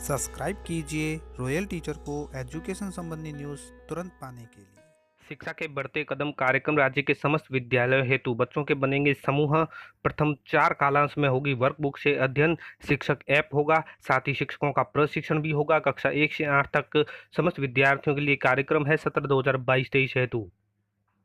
Subscribe कीजिए royal teacher को education संबंधी न्यूज़ तुरंत पाने के लिए। शिक्षा के बढ़ते कदम कार्यक्रम राज्य के समस्त विद्यालयों हेतु बच्चों के बनेंगे समूह। प्रथम 4 कालांश में होगी वर्कबुक से अध्ययन। शिक्षक ऐप होगा, साथ ही शिक्षकों का प्रशिक्षण भी होगा। कक्षा 1 से 8 तक समस्त विद्यार्थियों के लिए कार्यक्रम है सत्र 2022-23 हेतु।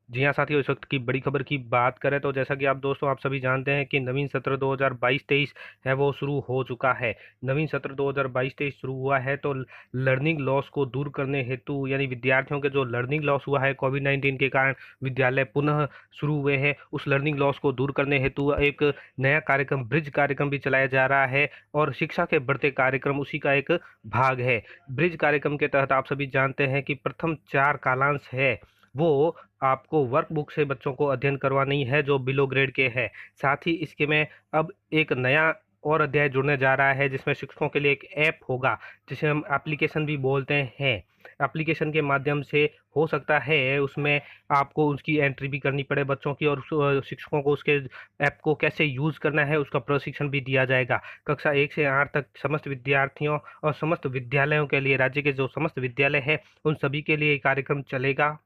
जी हाँ साथियों, इस वक्त की बड़ी खबर की बात करें तो जैसा कि आप सभी जानते हैं कि नवीन सत्र 2022-23 है वो शुरू हो चुका है। नवीन सत्र 2022-23 शुरू हुआ है तो लर्निंग लॉस को दूर करने हेतु, यानी विद्यार्थियों के जो लर्निंग लॉस हुआ है कोविड-19 के कारण विद्यालय पुनः शुरू हुए हैं, उस लर्निंग लॉस को दूर करने हेतु एक नया कार्यक्रम ब्रिज कार्यक्रम भी चलाया जा रहा है और शिक्षा के बढ़ते कार्यक्रम उसी का एक भाग है। ब्रिज कार्यक्रम के तहत आप सभी जानते हैं कि प्रथम 4 कालांश है वो आपको वर्कबुक से बच्चों को अध्ययन करवानी है जो बिलो ग्रेड के है। साथ ही इसके में अब एक नया और अध्याय जुड़ने जा रहा है जिसमें शिक्षकों के लिए एक ऐप होगा जिसे हम एप्लीकेशन भी बोलते हैं। एप्लीकेशन के माध्यम से हो सकता है उसमें आपको उसकी एंट्री भी करनी पड़े बच्चों की, और शिक्षकों को उसके ऐप को कैसे यूज़ करना है उसका प्रशिक्षण भी दिया जाएगा। कक्षा 1 से 8 तक समस्त विद्यार्थियों और समस्त विद्यालयों के लिए, राज्य के जो समस्त विद्यालय हैं उन सभी के लिए ये कार्यक्रम चलेगा।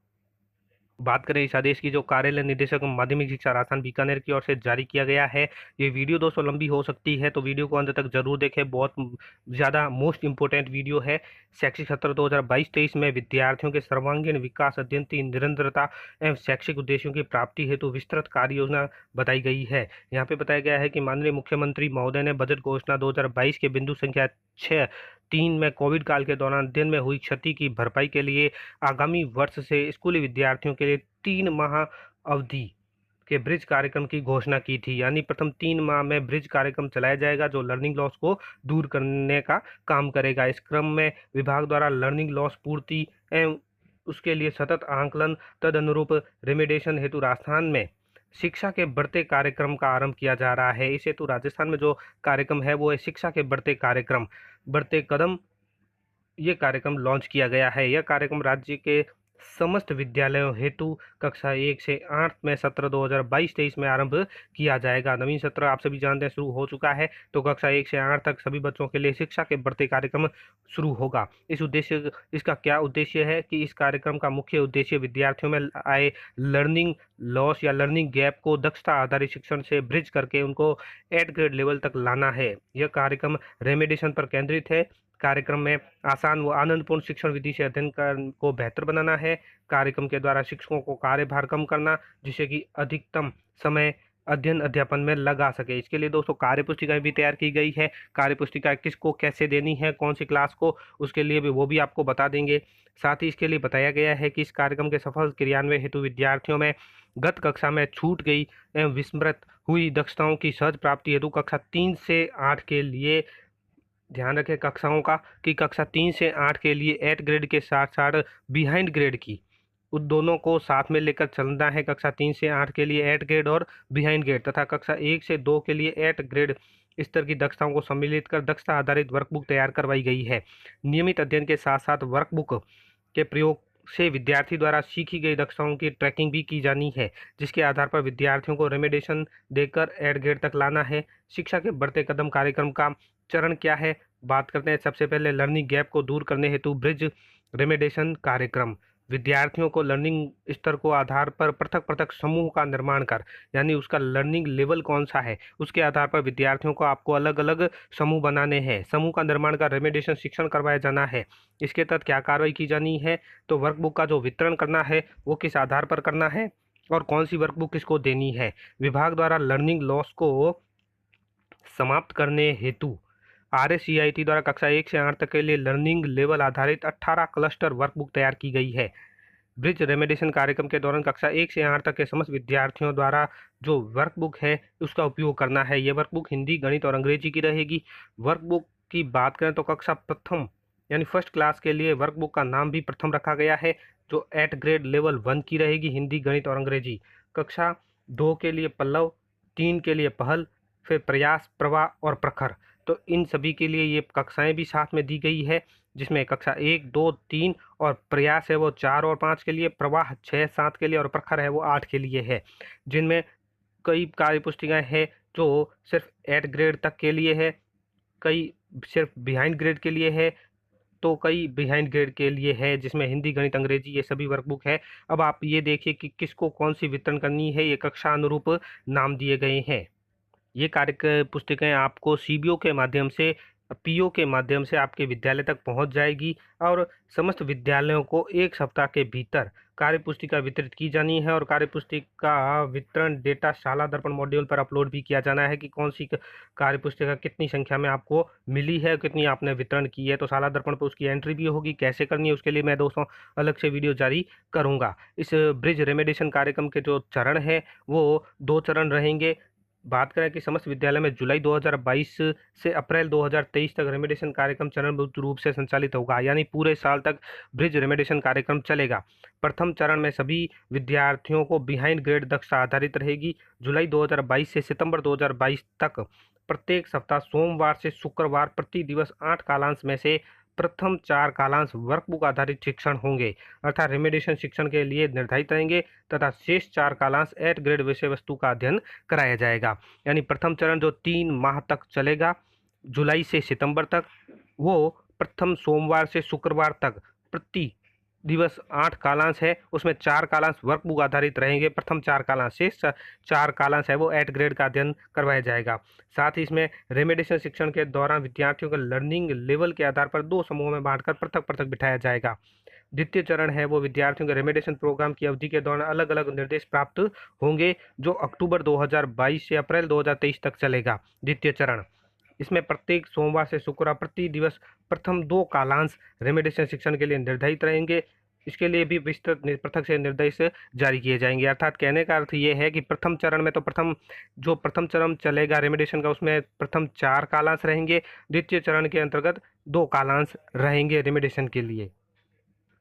बात करें इस आदेश की, जो कार्यालय निदेशक माध्यमिक शिक्षा राजस्थान बीकानेर की ओर से जारी किया गया है। ये वीडियो दोस्तों लंबी हो सकती है तो वीडियो को अंत तक जरूर देखें, बहुत ज़्यादा मोस्ट इंपोर्टेंट वीडियो है। शैक्षिक सत्र 2022-23 में विद्यार्थियों के सर्वांगीण विकास, अध्ययन की निरंतरता एवं शैक्षिक उद्देश्यों की प्राप्ति हेतु विस्तृत कार्य योजना बताई गई है। यहाँ पे बताया गया है कि माननीय मुख्यमंत्री महोदय ने बजट घोषणा 2022 के बिंदु संख्या 6.3 में कोविड काल के दौरान अध्ययन में हुई क्षति की भरपाई के लिए आगामी वर्ष से स्कूली विद्यार्थियों के लिए 3 माह अवधि के ब्रिज कार्यक्रम की घोषणा की थी। यानी प्रथम 3 माह में ब्रिज कार्यक्रम चलाया जाएगा जो लर्निंग लॉस को दूर करने का काम करेगा। इस क्रम में विभाग द्वारा लर्निंग लॉस पूर्ति एवं उसके लिए सतत आंकलन तद अनुरूप रेमेडिएशन हेतु राजस्थान में शिक्षा के बढ़ते कार्यक्रम का आरंभ किया जा रहा है। इस हेतु राजस्थान में जो कार्यक्रम है वो है शिक्षा के बढ़ते कार्यक्रम, बढ़ते कदम। ये कार्यक्रम लॉन्च किया गया है। यह कार्यक्रम राज्य के समस्त विद्यालयों हेतु कक्षा 1 से 8 में सत्र 2022-23 में आरंभ किया जाएगा। नवीन सत्र आप सभी जानते हैं शुरू हो चुका है तो कक्षा 1 से 8 तक सभी बच्चों के लिए शिक्षा के बढ़ते कार्यक्रम शुरू होगा। इसका क्या उद्देश्य है कि इस कार्यक्रम का मुख्य उद्देश्य विद्यार्थियों में आए लर्निंग लॉस या लर्निंग गैप को दक्षता आधारित शिक्षण से ब्रिज करके उनको 8 ग्रेड लेवल तक लाना है। यह कार्यक्रम रेमेडिएशन पर केंद्रित है। कार्यक्रम में आसान व आनंदपूर्ण शिक्षण विधि से को बेहतर बनाना है। कार्यक्रम के द्वारा शिक्षकों को कार्यभार कम करना जिससे कि अधिकतम समय अध्ययन अध्यापन में लगा सके। इसके लिए दोस्तों कार्य पुस्तिकाएं भी तैयार की गई है। कार्य पुस्तिका किसको कैसे देनी है, कौन सी क्लास को, उसके लिए भी वो भी आपको बता देंगे। साथ ही इसके लिए बताया गया है कि इस कार्यक्रम के सफल क्रियान्वयन हेतु विद्यार्थियों में गत कक्षा में छूट गई एवं विस्मृत हुई दक्षताओं की सहज प्राप्ति हेतु कक्षा 3 से 8 के लिए ध्यान रखें कक्षाओं का कि कक्षा 3 से 8 के लिए 8 ग्रेड के साथ साथ बिहाइंड ग्रेड की उन दोनों को साथ में लेकर चलना है। कक्षा 3 से 8 के लिए 8 ग्रेड और बिहाइंड ग्रेड तथा कक्षा 1 से 2 के लिए 8 ग्रेड स्तर की दक्षताओं को सम्मिलित कर दक्षता आधारित वर्कबुक तैयार करवाई गई है। नियमित अध्ययन के साथ साथ वर्कबुक के प्रयोग से विद्यार्थी द्वारा सीखी गई दक्षताओं की ट्रैकिंग भी की जानी है जिसके आधार पर विद्यार्थियों को रेमेडिएशन देकर 8 ग्रेड तक लाना है। शिक्षा के बढ़ते कदम कार्यक्रम का चरण क्या है, बात करते हैं। सबसे पहले लर्निंग गैप को दूर करने हेतु ब्रिज रेमेडिएशन कार्यक्रम। विद्यार्थियों को लर्निंग स्तर को आधार पर पृथक पृथक समूह का निर्माण कर, यानी उसका लर्निंग लेवल कौन सा है उसके आधार पर विद्यार्थियों को आपको अलग अलग समूह बनाने हैं। समूह का निर्माण कर रेमेडिएशन शिक्षण करवाया जाना है। इसके तहत क्या कार्रवाई की जानी है तो वर्कबुक का जो वितरण करना है वो किस आधार पर करना है और कौन सी वर्कबुक किसको देनी है। विभाग द्वारा लर्निंग लॉस को समाप्त करने हेतु RSCIT द्वारा कक्षा 1 से 8 तक के लिए लर्निंग लेवल आधारित 18 क्लस्टर वर्कबुक तैयार की गई है। ब्रिज रेमेडिएशन कार्यक्रम के दौरान कक्षा 1 से 8 तक के समस्त विद्यार्थियों द्वारा जो वर्कबुक है उसका उपयोग करना है। यह वर्कबुक हिंदी, गणित और अंग्रेजी की रहेगी। वर्कबुक की बात करें तो कक्षा प्रथम यानी फर्स्ट क्लास के लिए वर्कबुक का नाम भी प्रथम रखा गया है जो 8 ग्रेड लेवल 1 की रहेगी, हिंदी, गणित और अंग्रेजी। कक्षा 2 के लिए पल्लव, 3 के लिए पहल, फिर प्रयास, प्रवाह और प्रखर। तो इन सभी के लिए ये कक्षाएं भी साथ में दी गई है जिसमें कक्षा 1, 2, 3 और प्रयास है वो 4 और 5 के लिए, प्रवाह 6, 7 के लिए और प्रखर है वो 8 के लिए है। जिनमें कई कार्य पुस्तिकाएं हैं जो सिर्फ 8 ग्रेड तक के लिए है, कई सिर्फ बिहाइंड ग्रेड के लिए है, तो कई बिहाइंड ग्रेड के लिए है, जिसमें हिंदी, गणित, अंग्रेजी ये सभी वर्कबुक है। अब आप ये देखिए कि किसको कौन सी वितरण करनी है, ये कक्षा अनुरूप नाम दिए गए हैं। ये कार्य पुस्तिकाएं आपको सीबीओ के माध्यम से, पीओ के माध्यम से आपके विद्यालय तक पहुंच जाएगी और समस्त विद्यालयों को एक सप्ताह के भीतर कार्य पुस्तिका वितरित की जानी है। और कार्य पुस्तिका वितरण डेटा शाला दर्पण मॉड्यूल पर अपलोड भी किया जाना है कि कौन सी कार्य पुस्तिका कितनी संख्या में आपको मिली है, कितनी आपने वितरण की है। तो शाला दर्पण पर उसकी एंट्री भी होगी, कैसे करनी है उसके लिए मैं दोस्तों अलग से वीडियो जारी करूँगा। इस ब्रिज रेमेडिएशन कार्यक्रम के जो चरण है वो 2 चरण रहेंगे। बात करें कि समस्त विद्यालय में जुलाई 2022 से अप्रैल 2023 तक रेमेडिएशन कार्यक्रम चरणबद्ध रूप से संचालित होगा, यानी पूरे साल तक ब्रिज रेमेडिएशन कार्यक्रम चलेगा। प्रथम चरण में सभी विद्यार्थियों को बिहाइंड ग्रेड दक्षता आधारित रहेगी। जुलाई 2022 से सितंबर 2022 तक प्रत्येक सप्ताह सोमवार से शुक्रवार प्रति दिवस 8 कालांश में से प्रथम 4 कालांश वर्कबुक आधारित शिक्षण होंगे, अर्थात रेमेडिएशन शिक्षण के लिए निर्धारित रहेंगे, तथा शेष 4 कालांश 8 ग्रेड विषय वस्तु का अध्ययन कराया जाएगा। यानी प्रथम चरण जो 3 माह तक चलेगा, जुलाई से सितंबर तक, वो प्रथम सोमवार से शुक्रवार तक प्रति दिवस 8 कालांश है, उसमें 4 कालांश वर्कबुक आधारित रहेंगे। प्रथम 4 कालांश से 4 कालांश है वो 8 ग्रेड का अध्ययन करवाया जाएगा। साथ ही इसमें रेमेडिएशन शिक्षण के दौरान विद्यार्थियों को लर्निंग लेवल के आधार पर 2 समूहों में बांटकर पृथक पृथक बिठाया जाएगा। द्वितीय चरण है वो विद्यार्थियों के रेमेडिएशन प्रोग्राम की अवधि के दौरान अलग अलग निर्देश प्राप्त होंगे, जो अक्टूबर 2022 से अप्रैल 2023 तक चलेगा। द्वितीय चरण इसमें प्रत्येक सोमवार से शुक्रवार प्रति दिवस प्रथम 2 कालांश रेमेडिएशन शिक्षण के लिए निर्धारित रहेंगे। इसके लिए भी विस्तृत पृथक से निर्देश जारी किए जाएंगे। अर्थात कहने का अर्थ ये है कि प्रथम चरण में तो प्रथम चरण चलेगा रेमेडिएशन का, उसमें प्रथम 4 कालांश रहेंगे। द्वितीय चरण के अंतर्गत 2 कालांश रहेंगे रेमेडिएशन के लिए।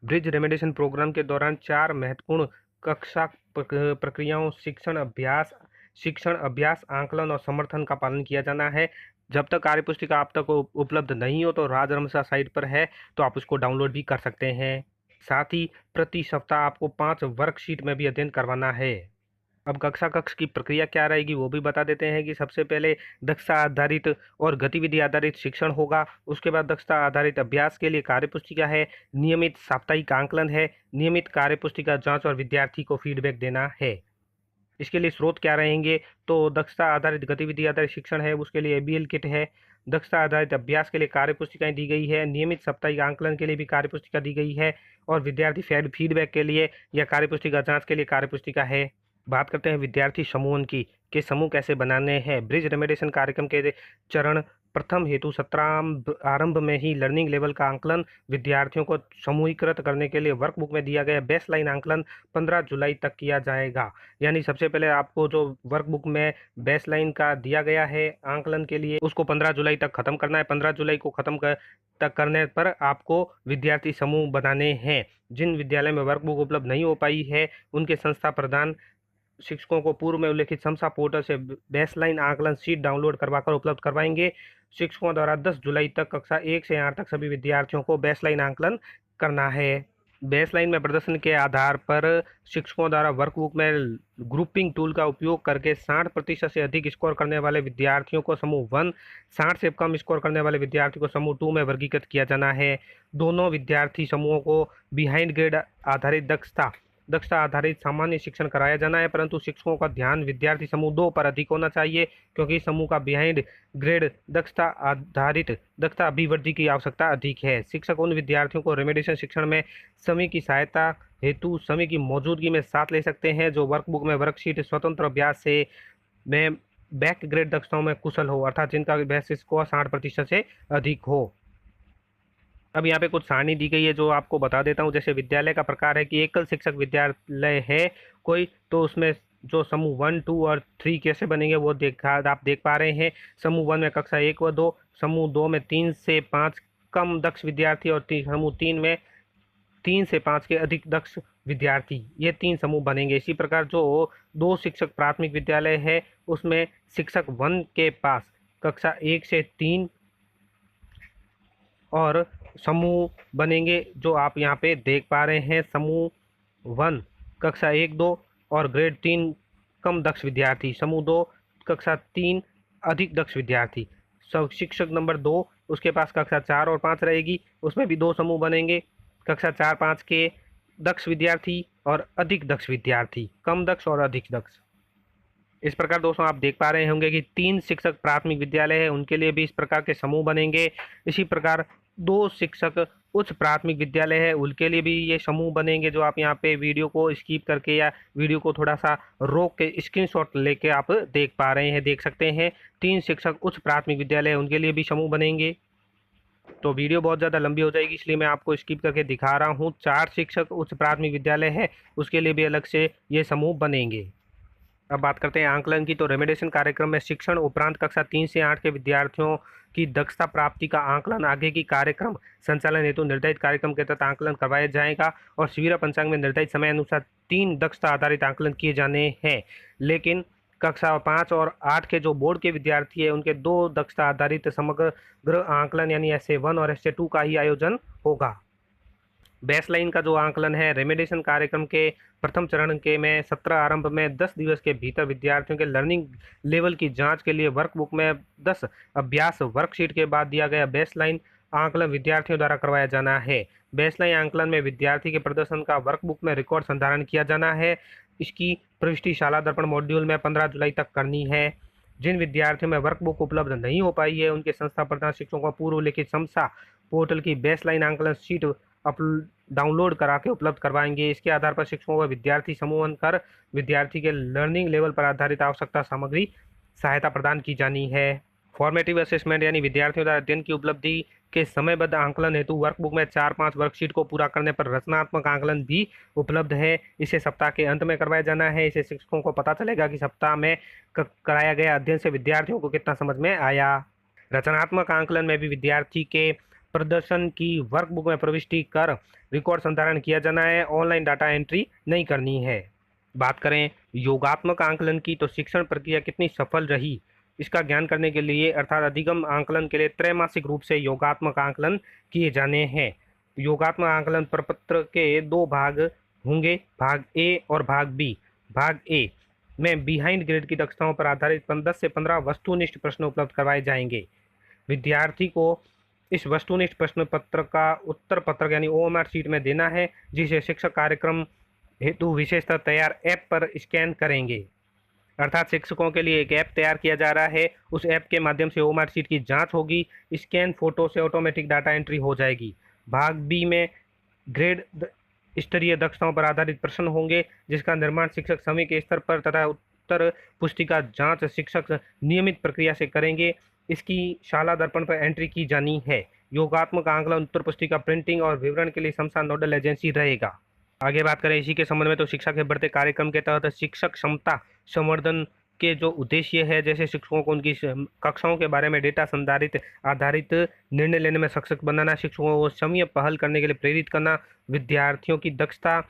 ब्रिज रेमेडिएशन प्रोग्राम के दौरान 4 महत्वपूर्ण कक्षा प्रक्रियाओं शिक्षण अभ्यास, आंकलन और समर्थन का पालन किया जाना है। जब तक कार्य पुस्तिका आप तक उपलब्ध नहीं हो तो राजरमसा साइट पर है, तो आप उसको डाउनलोड भी कर सकते हैं। साथ ही प्रति सप्ताह आपको 5 वर्कशीट में भी अध्ययन करवाना है। अब कक्षा की प्रक्रिया क्या रहेगी वो भी बता देते हैं कि सबसे पहले दक्षता आधारित और गतिविधि आधारित शिक्षण होगा। उसके बाद दक्षता आधारित अभ्यास के लिए कार्य पुस्तिका है, नियमित साप्ताहिक आंकलन है, नियमित कार्य पुस्तिका जांच और विद्यार्थी को फीडबैक देना है। इसके लिए स्रोत क्या रहेंगे, तो दक्षता आधारित गतिविधि आधारित शिक्षण है उसके लिए ABL किट है। दक्षता आधारित अभ्यास के लिए कार्य पुस्तिकाएं दी गई है, नियमित साप्ताहिक आंकलन के लिए भी कार्य पुस्तिका दी गई है, और विद्यार्थी फीडबैक के लिए या कार्य पुस्तिका जांच के लिए कार्य पुस्तिका है। बात करते हैं विद्यार्थी समूहन की, कि समूह कैसे बनाने हैं। ब्रिज रेमेडिएशन कार्यक्रम के चरण प्रथम हेतु सत्रारंभ आरंभ में ही लर्निंग लेवल का आंकलन विद्यार्थियों को समूहीकृत करने के लिए वर्कबुक में दिया गया बेसलाइन आंकलन 15 जुलाई तक किया जाएगा। यानी सबसे पहले आपको जो वर्कबुक में बेसलाइन का दिया गया है आंकलन के लिए, उसको 15 जुलाई तक खत्म करना है। 15 जुलाई को तक करने पर आपको विद्यार्थी समूह बनाने हैं। जिन विद्यालय में वर्कबुक उपलब्ध नहीं हो पाई है, उनके संस्था प्रधान शिक्षकों को पूर्व में उल्लेखित समसा पोर्टल से बेसलाइन आंकलन शीट डाउनलोड करवाकर उपलब्ध करवाएंगे। शिक्षकों द्वारा 10 जुलाई तक कक्षा 1 से 8 तक सभी विद्यार्थियों को बेसलाइन आंकलन करना है। बेसलाइन में प्रदर्शन के आधार पर शिक्षकों द्वारा वर्कबुक में ग्रुपिंग टूल का उपयोग करके 60% से अधिक स्कोर करने वाले विद्यार्थियों को समूह 1, 60 से कम स्कोर करने वाले विद्यार्थियों को समूह 2 में वर्गीकृत किया जाना है। दोनों विद्यार्थी समूहों को बिहाइंड ग्रेड आधारित दक्षता आधारित सामान्य शिक्षण कराया जाना है, परंतु शिक्षकों का ध्यान विद्यार्थी समूह 2 पर अधिक होना चाहिए, क्योंकि समूह का बिहाइंड ग्रेड दक्षता आधारित दक्षता अभिवृद्धि की आवश्यकता अधिक है। शिक्षक उन विद्यार्थियों को रेमेडिएशन शिक्षण में समय की सहायता हेतु समय की मौजूदगी में साथ ले सकते हैं, जो वर्कबुक में वर्कशीट स्वतंत्र अभ्यास से में बैक ग्रेड दक्षताओं में कुशल हो, अर्थात जिनका बेस स्कोर 60% से अधिक हो। अब यहाँ पे कुछ सारणी दी गई है जो आपको बता देता हूँ। जैसे विद्यालय का प्रकार है कि एकल शिक्षक विद्यालय है कोई, तो उसमें जो समूह 1, 2 और 3 कैसे बनेंगे वो आप देख पा रहे हैं। समूह 1 में कक्षा 1 व 2, समूह 2 में 3 से 5 कम दक्ष विद्यार्थी, और समूह 3 में 3 से 5 के अधिक दक्ष विद्यार्थी, ये 3 समूह बनेंगे। इसी प्रकार जो 2 शिक्षक प्राथमिक विद्यालय है उसमें शिक्षक 1 के पास कक्षा 1 से 3 और समूह बनेंगे जो आप यहाँ पे देख पा रहे हैं। समूह 1 कक्षा 1, 2 और ग्रेड 3 कम दक्ष विद्यार्थी, समूह 2 कक्षा 3 अधिक दक्ष विद्यार्थी। सब शिक्षक नंबर 2 उसके पास कक्षा 4 और 5 रहेगी, उसमें भी 2 समूह बनेंगे। कक्षा 4-5 के दक्ष विद्यार्थी और अधिक दक्ष विद्यार्थी, कम दक्ष और अधिक दक्ष। इस प्रकार दोस्तों आप देख पा रहे होंगे कि 3 शिक्षक प्राथमिक विद्यालय है, उनके लिए भी इस प्रकार के समूह बनेंगे। इसी प्रकार 2 शिक्षक उच्च प्राथमिक विद्यालय है, उनके लिए भी ये समूह बनेंगे, जो आप यहाँ पे वीडियो को स्किप करके या वीडियो को थोड़ा सा रोक के स्क्रीनशॉट लेके आप देख पा रहे हैं, देख सकते हैं। 3 शिक्षक उच्च प्राथमिक विद्यालय है, उनके लिए भी समूह बनेंगे। तो वीडियो बहुत ज़्यादा लंबी हो जाएगी, इसलिए मैं आपको स्किप करके दिखा रहा हूँ। 4 शिक्षक उच्च प्राथमिक विद्यालय है, उसके लिए भी अलग से ये समूह बनेंगे। अब बात करते हैं आंकलन की। तो रेमेडिएशन कार्यक्रम में शिक्षण उपरांत कक्षा 3 से 8 के विद्यार्थियों की दक्षता प्राप्ति का आंकलन आगे की कार्यक्रम संचालन हेतु निर्धारित कार्यक्रम के तहत आंकलन करवाया जाएगा और शिविर पंचांग में निर्धारित समय अनुसार 3 दक्षता आधारित आंकलन किए जाने हैं। लेकिन कक्षा 5 और 8 के जो बोर्ड के विद्यार्थी है, उनके 2 दक्षता आधारित समग्र आंकलन यानी SA1 और SA2 का ही आयोजन होगा। बेसलाइन का जो आंकलन है, रेमेडिएशन कार्यक्रम के प्रथम चरण के में 17 आरंभ में 10 दिवस के भीतर विद्यार्थियों के लर्निंग लेवल की जांच के लिए वर्कबुक में 10 अभ्यास वर्कशीट के बाद दिया गया बेसलाइन आंकलन विद्यार्थियों द्वारा करवाया जाना है। बेसलाइन आंकलन में विद्यार्थी के प्रदर्शन का वर्कबुक में रिकॉर्ड संधारण किया जाना है। इसकी प्रविष्टि शाला दर्पण मॉड्यूल में 15 जुलाई तक करनी है। जिन विद्यार्थियों में वर्कबुक उपलब्ध नहीं हो पाई है, उनके संस्था प्रधान शिक्षकों को पूर्व लिखित समसा पोर्टल की बेसलाइन आंकलन शीट डाउनलोड करा के उपलब्ध करवाएंगे। इसके आधार पर शिक्षकों का विद्यार्थी समूहन कर विद्यार्थी के लर्निंग लेवल पर आधारित आवश्यकता सामग्री सहायता प्रदान की जानी है। फॉर्मेटिव असेसमेंट यानी विद्यार्थियों द्वारा अध्ययन की उपलब्धि के समयबद्ध आंकलन हेतु वर्कबुक में 4-5 वर्कशीट को पूरा करने पर रचनात्मक आंकलन भी उपलब्ध है। इसे सप्ताह के अंत में करवाया जाना है। इसे शिक्षकों को पता चलेगा कि सप्ताह में कराया गया अध्ययन से विद्यार्थियों को कितना समझ में आया। रचनात्मक आंकलन में भी विद्यार्थी के प्रदर्शन की वर्कबुक में प्रविष्टि कर रिकॉर्ड संधारण किया जाना है। ऑनलाइन डाटा एंट्री नहीं करनी है। बात करें योगात्मक आंकलन की, तो शिक्षण प्रक्रिया कितनी सफल रही, इसका ज्ञान करने के लिए अर्थात अधिगम आंकलन के लिए त्रैमासिक रूप से योगात्मक आंकलन किए जाने हैं। योगात्मक आंकलन प्रपत्र के 2 भाग होंगे, भाग ए और भाग बी। भाग ए में बिहाइंड ग्रेड की दक्षताओं पर आधारित 10 से 15 वस्तुनिष्ठ प्रश्न उपलब्ध करवाए जाएंगे। विद्यार्थी को इस वस्तुनिष्ठ प्रश्न पत्र का उत्तर पत्रक यानी OMR शीट में देना है, जिसे शिक्षक कार्यक्रम हेतु विशेषतः तैयार ऐप पर स्कैन करेंगे। अर्थात शिक्षकों के लिए एक ऐप तैयार किया जा रहा है, उस ऐप के माध्यम से OMR शीट की जांच होगी, स्कैन फोटो से ऑटोमेटिक डाटा एंट्री हो जाएगी। भाग बी में ग्रेड स्तरीय दक्षताओं पर आधारित प्रश्न होंगे, जिसका निर्माण शिक्षक समय के स्तर पर तथा उत्तर पुस्तिका जांच शिक्षक नियमित प्रक्रिया से करेंगे। इसकी शाला दर्पण पर एंट्री की जानी है। योगात्मक आंकलन उत्तर पुस्तिका प्रिंटिंग और विवरण के लिए समसा नोडल एजेंसी रहेगा। आगे बात करें इसी के संबंध में, तो शिक्षा के बढ़ते कार्यक्रम के तहत शिक्षक क्षमता संवर्धन के जो उद्देश्य है, जैसे शिक्षकों को उनकी कक्षाओं के बारे में डेटा संधारित आधारित निर्णय लेने में सक्षम बनाना, शिक्षकों को समय पहल करने के लिए प्रेरित करना, विद्यार्थियों की दक्षता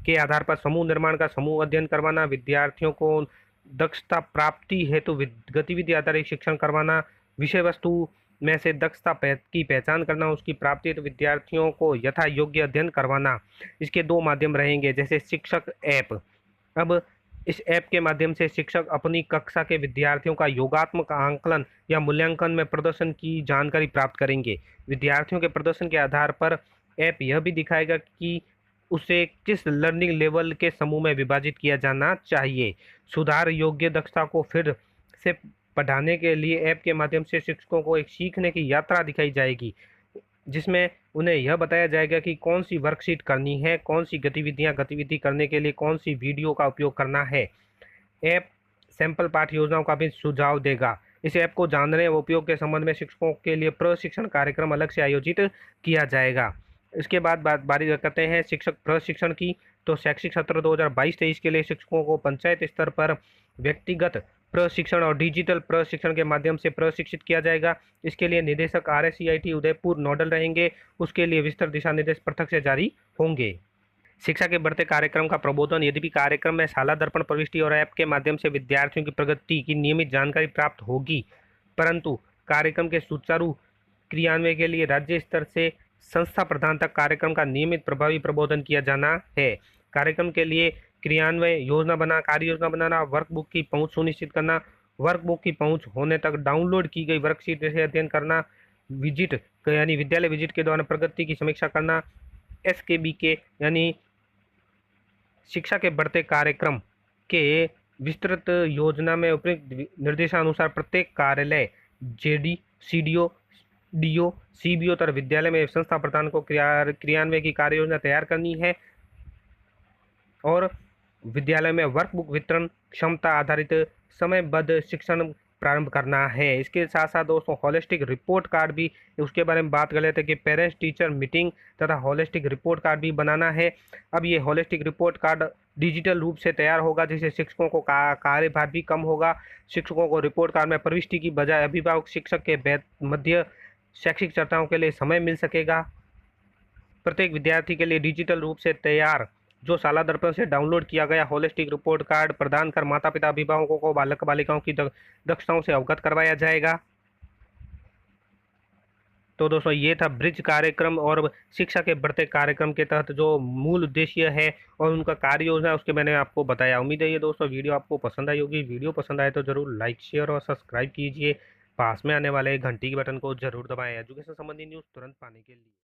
के आधार पर समूह निर्माण का समूह अध्ययन करवाना, विद्यार्थियों को दक्षता प्राप्ति हेतु गतिविधि आधारित शिक्षण करवाना, विषय वस्तु में से दक्षता की पहचान करना, उसकी प्राप्ति हेतु विद्यार्थियों को यथा योग्य अध्ययन करवाना। इसके 2 माध्यम रहेंगे, जैसे शिक्षक ऐप। अब इस ऐप के माध्यम से शिक्षक अपनी कक्षा के विद्यार्थियों का योगात्मक आंकलन या मूल्यांकन में प्रदर्शन की जानकारी प्राप्त करेंगे। विद्यार्थियों के प्रदर्शन के आधार पर ऐप यह भी दिखाएगा कि उसे किस लर्निंग लेवल के समूह में विभाजित किया जाना चाहिए। सुधार योग्य दक्षता को फिर से पढ़ाने के लिए ऐप के माध्यम से शिक्षकों को एक सीखने की यात्रा दिखाई जाएगी, जिसमें उन्हें यह बताया जाएगा कि कौन सी वर्कशीट करनी है, कौन सी गतिविधि करने के लिए कौन सी वीडियो का उपयोग करना है। ऐप सैंपल पाठ योजनाओं का भी सुझाव देगा। इस ऐप को जानने व उपयोग के संबंध में शिक्षकों के लिए प्रशिक्षण कार्यक्रम अलग से आयोजित किया जाएगा। इसके बाद बारी करते हैं शिक्षक प्रशिक्षण की। तो शैक्षिक सत्र 2022-23 के लिए शिक्षकों को पंचायत स्तर पर व्यक्तिगत प्रशिक्षण और डिजिटल प्रशिक्षण के माध्यम से प्रशिक्षित किया जाएगा। इसके लिए निदेशक RSCIT उदयपुर नोडल रहेंगे। उसके लिए विस्तृत दिशा निर्देश पृथक से जारी होंगे। शिक्षा के बढ़ते कार्यक्रम का प्रबोधन। यद्यपि कार्यक्रम में शाला दर्पण प्रविष्टि और ऐप के माध्यम से विद्यार्थियों की प्रगति की नियमित जानकारी प्राप्त होगी, परंतु कार्यक्रम के सुचारू क्रियान्वयन के लिए राज्य स्तर से संस्था प्रधान तक कार्यक्रम का नियमित प्रभावी प्रबोधन किया जाना है। कार्यक्रम के लिए क्रियान्वय कार्य योजना बनाना, वर्कबुक की पहुंच सुनिश्चित करना, वर्कबुक की पहुंच होने तक डाउनलोड की गई वर्कशीट से अध्ययन करना, विजिट यानी विद्यालय विजिट के दौरान प्रगति की समीक्षा करना, एसकेबी के यानी शिक्षा के बढ़ते कार्यक्रम के विस्तृत योजना में उपयुक्त निर्देशानुसार प्रत्येक कार्यालय, जेडी, सीडीओ, डीओ, सीबीओ तथा विद्यालय में संस्था प्रधान को क्रियान्वयन की कार्य योजना तैयार करनी है और विद्यालय में वर्कबुक वितरण, क्षमता आधारित समयबद्ध शिक्षण प्रारंभ करना है। इसके साथ साथ दोस्तों होलिस्टिक रिपोर्ट कार्ड भी, उसके बारे में बात कर लेते हैं कि पेरेंट्स टीचर मीटिंग तथा होलिस्टिक रिपोर्ट कार्ड भी बनाना है। अब ये होलिस्टिक रिपोर्ट कार्ड डिजिटल रूप से तैयार होगा, जिससे शिक्षकों को कार्यभार भी कम होगा। शिक्षकों को रिपोर्ट कार्ड में प्रविष्टि की बजाय अभिभावक शिक्षक के मध्य शैक्षिक चर्चाओं के लिए समय मिल सकेगा। प्रत्येक विद्यार्थी के लिए डिजिटल रूप से तैयार जो शाला दर्पण से डाउनलोड किया गया होलिस्टिक रिपोर्ट कार्ड प्रदान कर माता पिता अभिभावकों को बालक बालिकाओं की दक्षताओं से अवगत करवाया जाएगा। तो दोस्तों ये था ब्रिज कार्यक्रम और शिक्षा के बढ़ते कार्यक्रम के तहत जो मूल उद्देश्य है और उनका कार्य योजना है उसके मैंने आपको बताया। उम्मीद है ये दोस्तों वीडियो आपको पसंद आई होगी। वीडियो पसंद आए तो जरूर लाइक शेयर और सब्सक्राइब कीजिए। पास में आने वाले घंटी के बटन को जरूर दबाएं एजुकेशन संबंधी न्यूज़ तुरंत पाने के लिए।